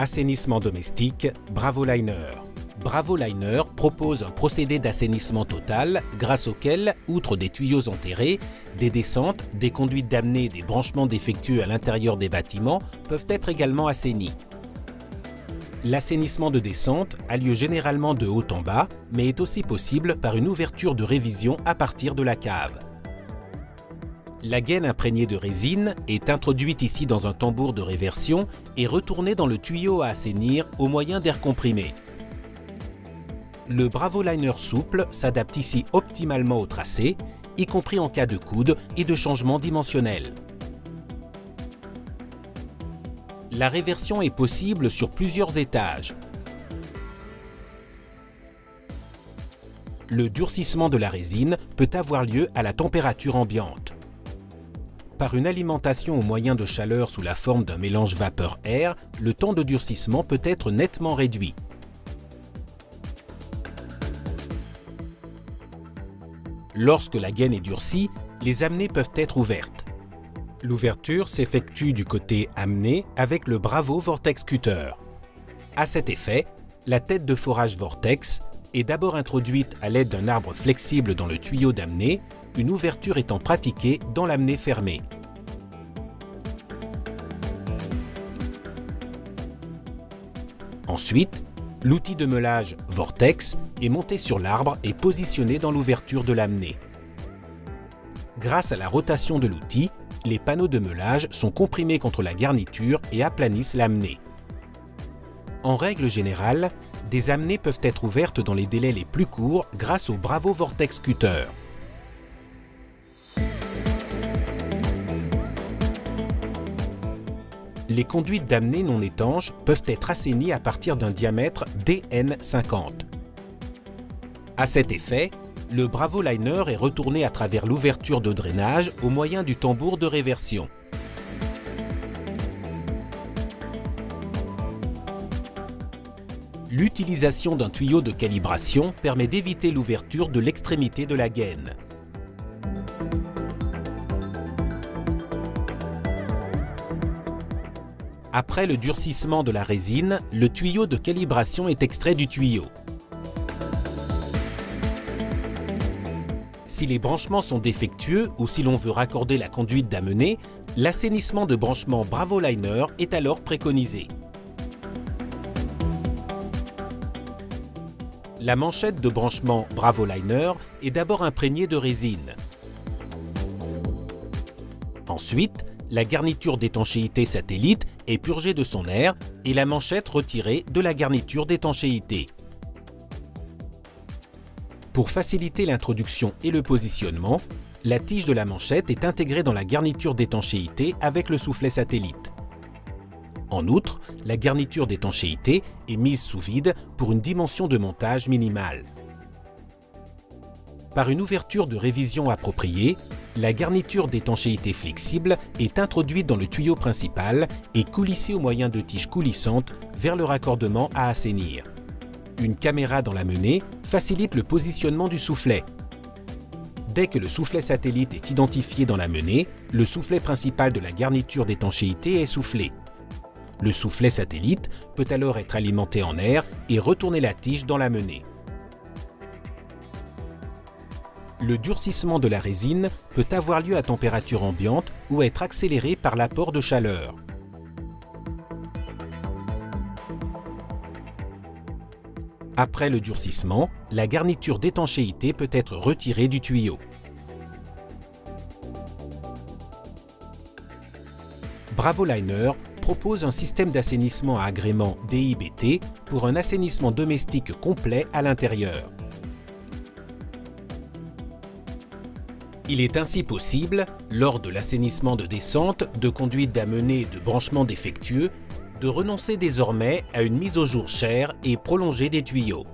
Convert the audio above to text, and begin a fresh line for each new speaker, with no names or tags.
Assainissement domestique, Bravoliner. Bravoliner propose un procédé d'assainissement total grâce auquel, outre des tuyaux enterrés, des descentes, des conduites d'amener et des branchements défectueux à l'intérieur des bâtiments peuvent être également assainis. L'assainissement de descente a lieu généralement de haut en bas, mais est aussi possible par une ouverture de révision à partir de la cave. La gaine imprégnée de résine est introduite ici dans un tambour de réversion et retournée dans le tuyau à assainir au moyen d'air comprimé. Le Bravoliner souple s'adapte ici optimalement au tracé, y compris en cas de coude et de changement dimensionnel. La réversion est possible sur plusieurs étages. Le durcissement de la résine peut avoir lieu à la température ambiante. Par une alimentation au moyen de chaleur sous la forme d'un mélange vapeur-air, le temps de durcissement peut être nettement réduit. Lorsque la gaine est durcie, les amenées peuvent être ouvertes. L'ouverture s'effectue du côté amené avec le Bravo Vortex Cutter. À cet effet, la tête de forage Vortex est d'abord introduite à l'aide d'un arbre flexible dans le tuyau d'amener, une ouverture étant pratiquée dans l'amener fermée. Ensuite, l'outil de meulage Vortex est monté sur l'arbre et positionné dans l'ouverture de l'amener. Grâce à la rotation de l'outil, les panneaux de meulage sont comprimés contre la garniture et aplanissent l'amener. En règle générale, des amenées peuvent être ouvertes dans les délais les plus courts grâce au Bravo Vortex Cutter. Les conduites d'amener non étanches peuvent être assainies à partir d'un diamètre DN50. À cet effet, le Bravoliner est retourné à travers l'ouverture de drainage au moyen du tambour de réversion. L'utilisation d'un tuyau de calibration permet d'éviter l'ouverture de l'extrémité de la gaine. Après le durcissement de la résine, le tuyau de calibration est extrait du tuyau. Si les branchements sont défectueux ou si l'on veut raccorder la conduite d'amener, l'assainissement de branchement Bravoliner est alors préconisé. La manchette de branchement Bravoliner est d'abord imprégnée de résine. Ensuite, la garniture d'étanchéité satellite est purgée de son air et la manchette retirée de la garniture d'étanchéité. Pour faciliter l'introduction et le positionnement, la tige de la manchette est intégrée dans la garniture d'étanchéité avec le soufflet satellite. En outre, la garniture d'étanchéité est mise sous vide pour une dimension de montage minimale. Par une ouverture de révision appropriée, la garniture d'étanchéité flexible est introduite dans le tuyau principal et coulissée au moyen de tiges coulissantes vers le raccordement à assainir. Une caméra dans l'amener facilite le positionnement du soufflet. Dès que le soufflet satellite est identifié dans l'amener, le soufflet principal de la garniture d'étanchéité est soufflé. Le soufflet satellite peut alors être alimenté en air et retourner la tige dans l'amener. Le durcissement de la résine peut avoir lieu à température ambiante ou être accéléré par l'apport de chaleur. Après le durcissement, la garniture d'étanchéité peut être retirée du tuyau. Bravoliner propose un système d'assainissement à agrément DIBT pour un assainissement domestique complet à l'intérieur. Il est ainsi possible, lors de l'assainissement de descente, de conduite d'amener et de branchements défectueux, de renoncer désormais à une mise au jour chère et prolongée des tuyaux.